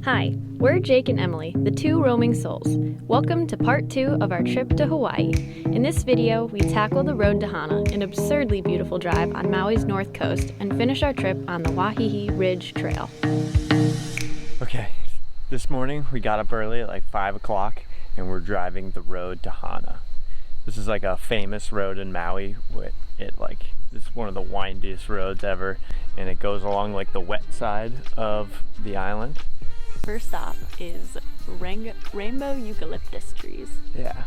Hi, we're Jake and Emily, the two roaming souls. Welcome to part 2 of our trip to Hawaii. In this video, we tackle the road to Hana, an absurdly beautiful drive on Maui's north coast, and finish our trip on the Waihee Ridge Trail. Okay, this morning we got up early at like 5 o'clock and we're driving the road to Hana. This is like a famous road in Maui. It's one of the windiest roads ever, and it goes along like the wet side of the island. First stop is rainbow eucalyptus trees. Yeah.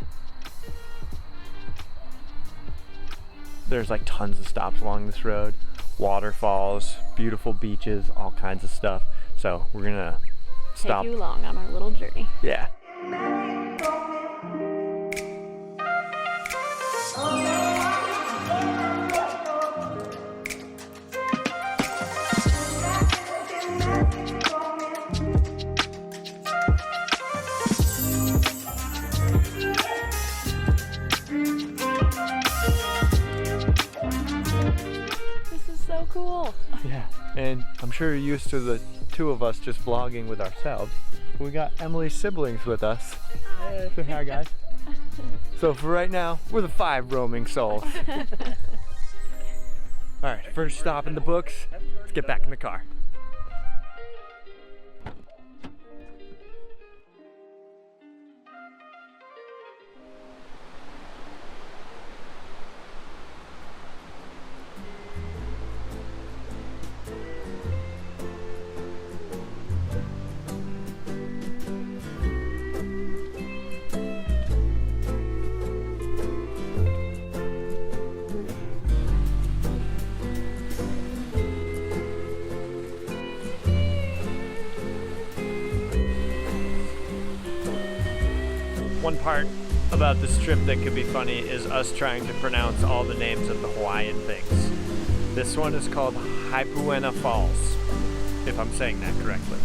There's like tons of stops along this road. Waterfalls, beautiful beaches, all kinds of stuff. So we're gonna stop. Take you along on our little journey. Yeah. Cool. Yeah, and I'm sure you're used to the two of us just vlogging with ourselves. We got Emily's siblings with us. Hey, say hi, guys. So for right now, we're the 5 roaming souls. All right, first stop in the books. Let's get back in the car. One part about this trip that could be funny is us trying to pronounce all the names of the Hawaiian things. This one is called Waterfalls, if I'm saying that correctly.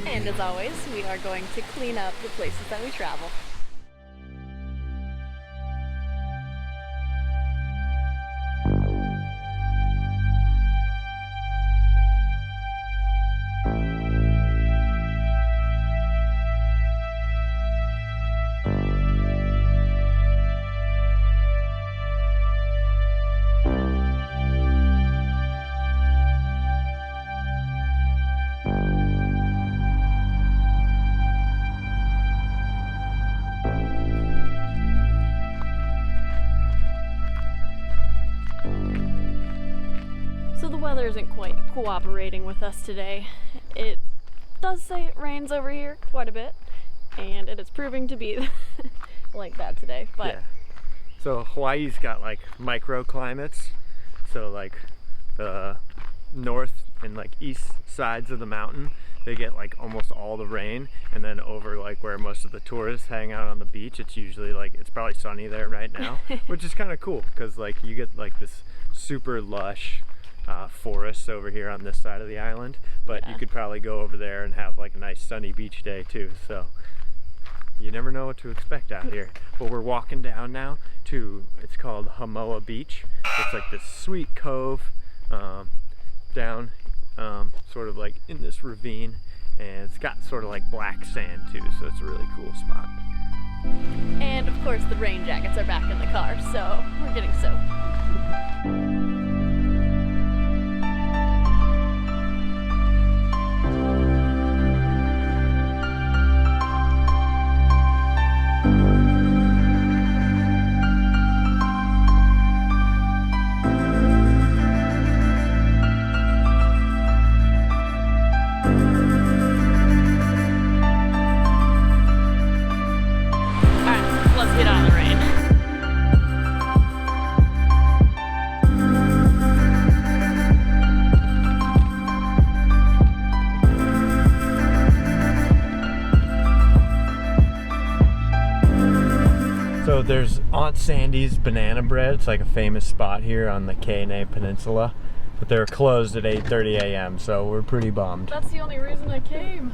And as always, we are going to clean up the places that we travel. So the weather isn't quite cooperating with us today. It does say it rains over here quite a bit, and it is proving to be like that today. But yeah. So Hawaii's got like microclimates. So like the north and like east sides of the mountain, they get like almost all the rain, and then over like where most of the tourists hang out on the beach, it's usually like, it's probably sunny there right now, which is kind of cool because like you get like this super lush forests over here on this side of the island, but yeah, you could probably go over there and have like a nice sunny beach day too. So you never know what to expect out here. But we're walking down now to, it's called Hamoa Beach. It's like this sweet cove down sort of like in this ravine, and it's got sort of like black sand too, so it's a really cool spot. And of course the rain jackets are back in the car, so we're getting soaked. So there's Aunt Sandy's Banana Bread. It's like a famous spot here on the Wai'anapanapa Peninsula. But they're closed at 8:30 a.m., so we're pretty bummed. That's the only reason I came.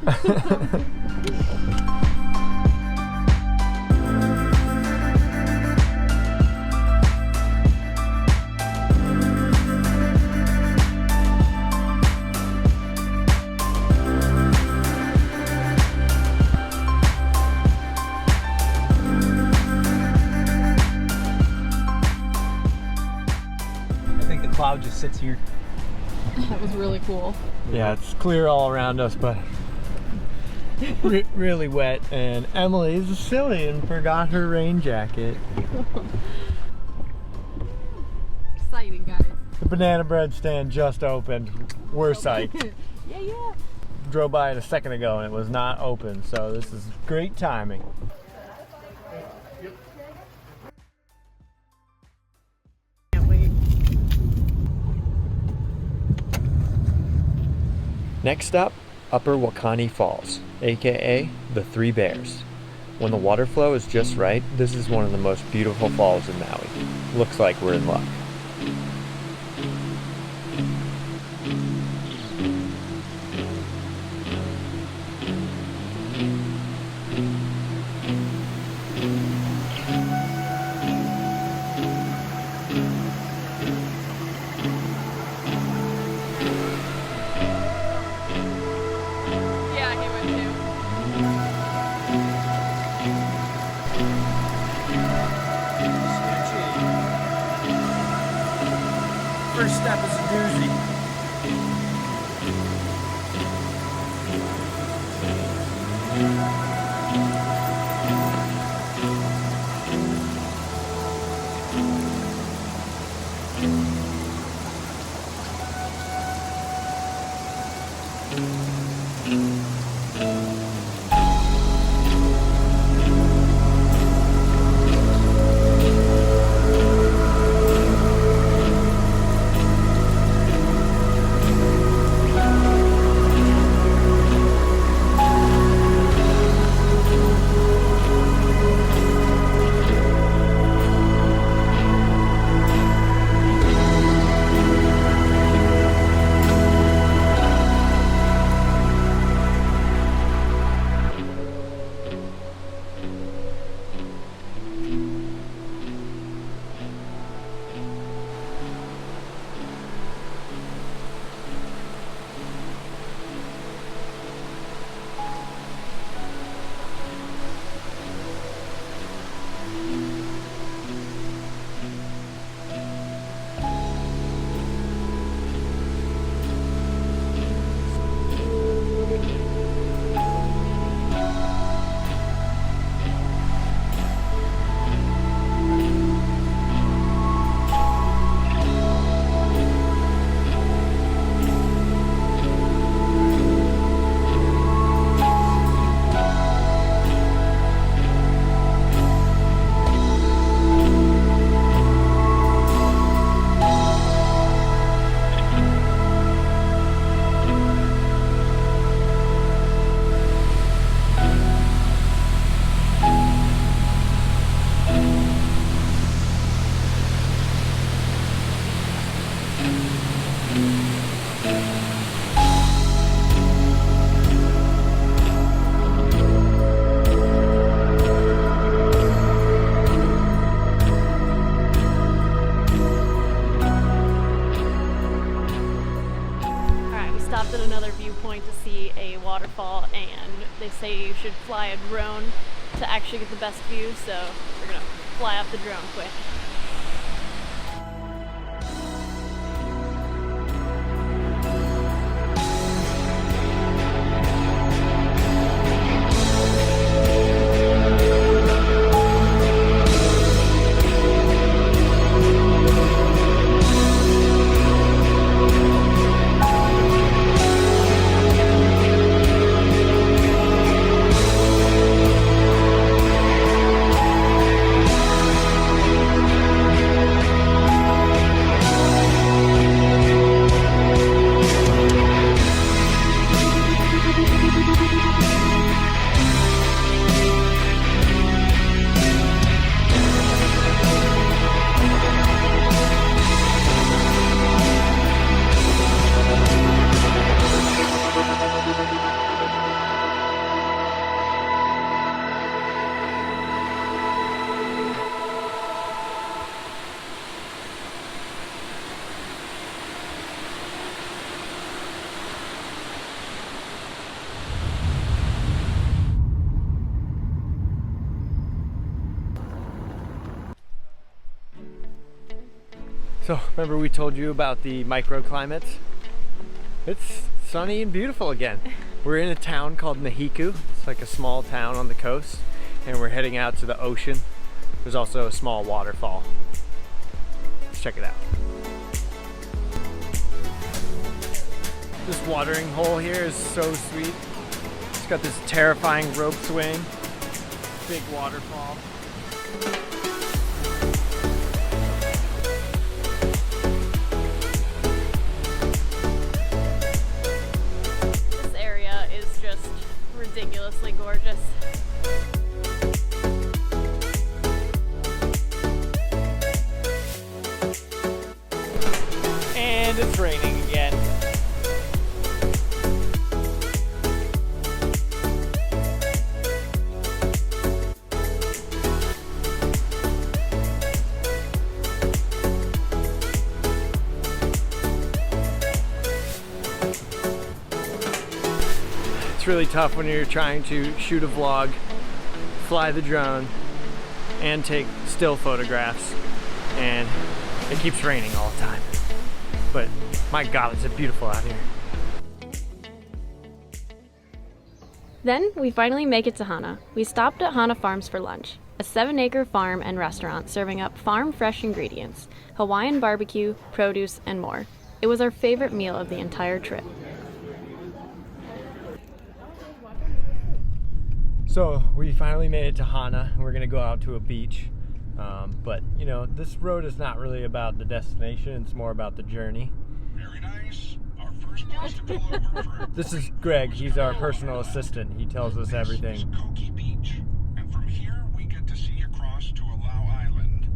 just sits here. That was really cool. Yeah, it's clear all around us, but really wet. And Emily is silly and forgot her rain jacket. Exciting, guys. The banana bread stand just opened. We're psyched. Yeah. Drove by it a second ago and it was not open, so this is great timing. Can't wait. Next up, Upper Waikani Falls, aka the Three Bears. When the water flow is just right, this is one of the most beautiful falls in Maui. Looks like we're in luck. Yeah, he went too. First step is a doozy. Stopped at another viewpoint to see a waterfall, and they say you should fly a drone to actually get the best view, so we're gonna fly up the drone quick. So remember we told you about the microclimates? It's sunny and beautiful again. We're in a town called Nahiku. It's like a small town on the coast, and we're heading out to the ocean. There's also a small waterfall. Let's check it out. This watering hole here is so sweet. It's got this terrifying rope swing, big waterfall. This area is just ridiculously gorgeous. And it's raining again. It's really tough when you're trying to shoot a vlog, fly the drone, and take still photographs, and it keeps raining all the time. But my God, is it beautiful out here. Then we finally make it to Hana. We stopped at Hana Farms for lunch, a 7-acre farm and restaurant serving up farm fresh ingredients, Hawaiian barbecue, produce, and more. It was our favorite meal of the entire trip. So we finally made it to Hana. We're gonna go out to a beach. But you know, this road is not really about the destination, it's more about the journey. Very nice. Our first place to pull over for This is Greg, he's our personal assistant. He tells us everything. This is Koki Beach, and from here we get to see across to Alau Island,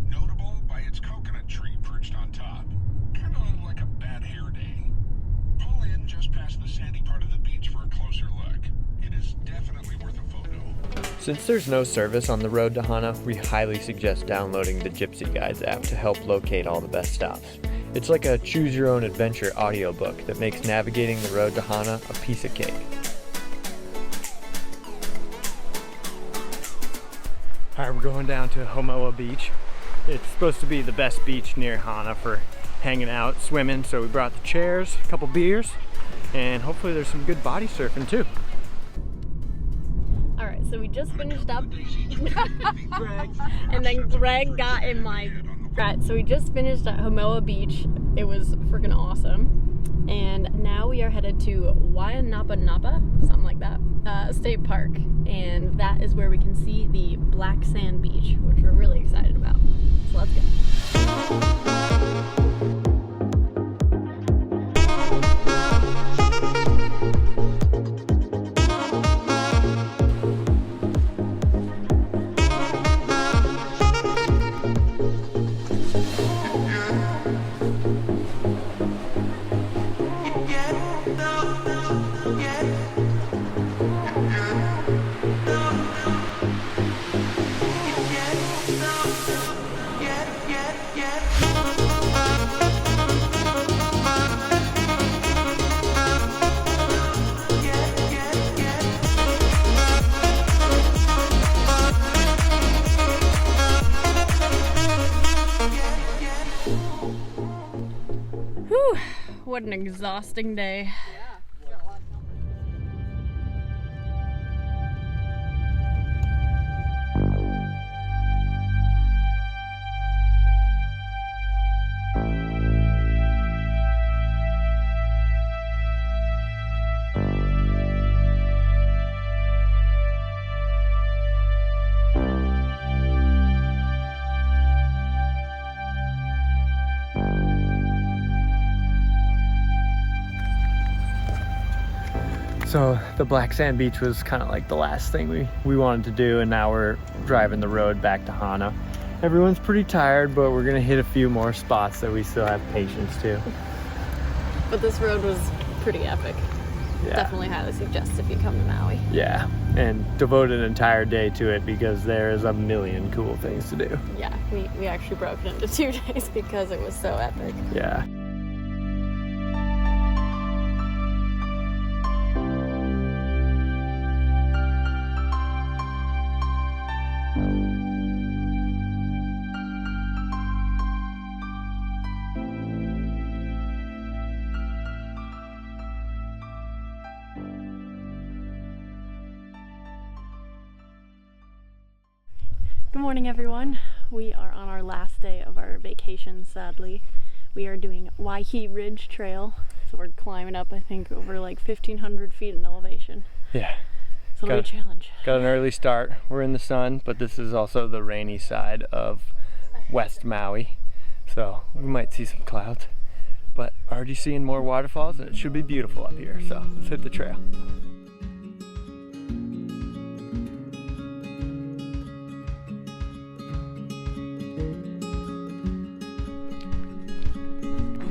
notable by its coconut tree perched on top. Kind of like a bad hair day. Pull in just past the sandy part of the beach for a closer look. It is definitely worth a photo. Since there's no service on the road to Hana, we highly suggest downloading the Gypsy Guides app to help locate all the best stops. It's like a choose-your-own-adventure audiobook that makes navigating the road to Hana a piece of cake. Alright, we're going down to Homoa Beach. It's supposed to be the best beach near Hana for hanging out, swimming, so we brought the chairs, a couple beers, and hopefully there's some good body surfing too. Alright, so we just finished up and then Greg got in my... Right, so we just finished at Homoa Beach. It was freaking awesome. And now we are headed to Wai'anapanapa, something like that, state park. And that is where we can see the black sand beach, which we're really excited about. So let's go. Whew, what an exhausting day. So the black sand beach was kind of like the last thing we wanted to do, and now we're driving the road back to Hana. Everyone's pretty tired, but we're gonna hit a few more spots that we still have patience to. But this road was pretty epic. Yeah. Definitely highly suggest if you come to Maui. Yeah, and devote an entire day to it because there is a million cool things to do. Yeah, we actually broke it into 2 days because it was so epic. Yeah. Good morning, everyone. We are on our last day of our vacation, sadly. We are doing Waihee Ridge Trail. So we're climbing up, I think, over like 1,500 feet in elevation. Yeah. It's a little challenge. Got an early start. We're in the sun, but this is also the rainy side of West Maui. So we might see some clouds, but already seeing more waterfalls, and it should be beautiful up here. So let's hit the trail.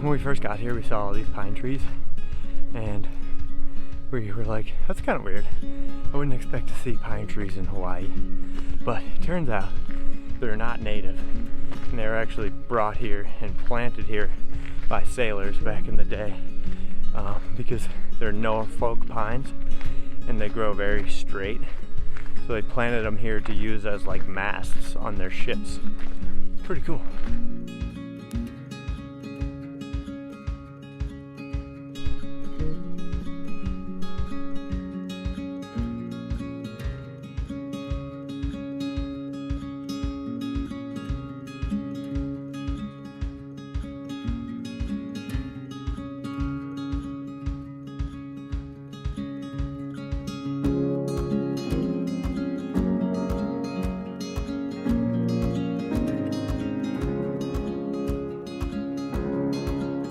When we first got here, we saw all these pine trees, and we were like, that's kind of weird. I wouldn't expect to see pine trees in Hawaii. But it turns out they're not native, and they were actually brought here and planted here by sailors back in the day because they're Norfolk pines and they grow very straight. So they planted them here to use as like masts on their ships. Pretty cool.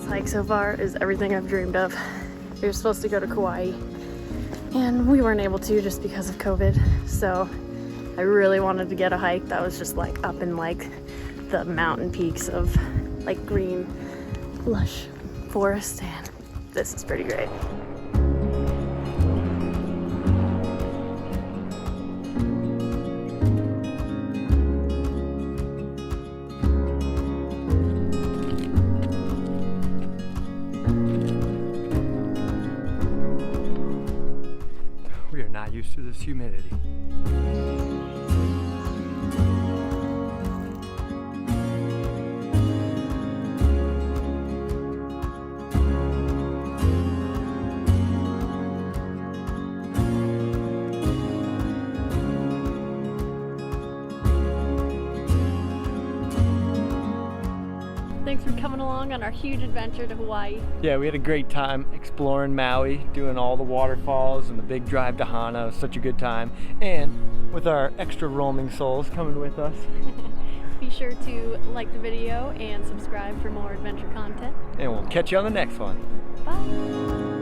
Hike so far is everything I've dreamed of. We were supposed to go to Kauai and we weren't able to just because of COVID. So I really wanted to get a hike that was just like up in like the mountain peaks of like green, lush forest, and this is pretty great. We are not used to this humidity. Thanks for coming along on our huge adventure to Hawaii. Yeah, we had a great time exploring Maui, doing all the waterfalls and the big drive to Hana. It was such a good time. And with our extra roaming souls coming with us. Be sure to like the video and subscribe for more adventure content. And we'll catch you on the next one. Bye.